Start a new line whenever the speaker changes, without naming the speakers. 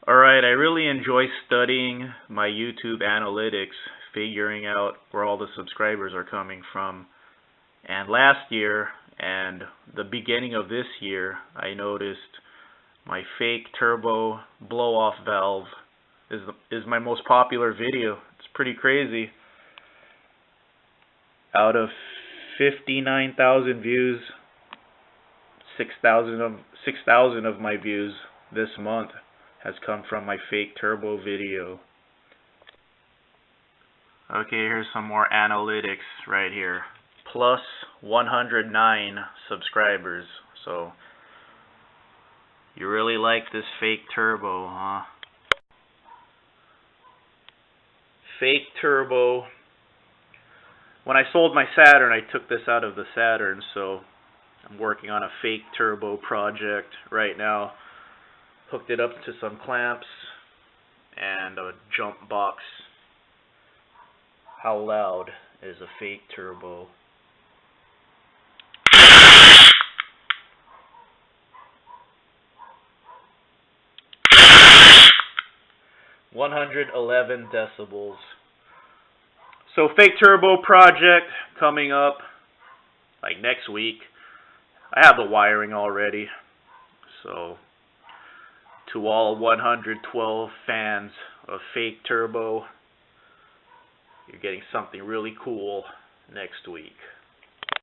Alright, I really enjoy studying my YouTube analytics, figuring out where all the subscribers are coming from. And last year and the beginning of this year, I noticed my fake turbo blow-off valve is my most popular video. It's pretty crazy. Out of 59,000 views, 6,000 of my views this month has come from my fake turbo video. Okay, here's some more analytics right here. Plus 109 subscribers. So you really like this fake turbo, huh? Fake turbo. When I sold my Saturn, I took this out of the Saturn, so I'm working on a fake turbo project right now. Hooked it up to some clamps and a jump box. How loud is a fake turbo? (111 decibels). So fake turbo project coming up like next week. I have the wiring already, so to all 112 fans of fake turbo, you're getting something really cool next week.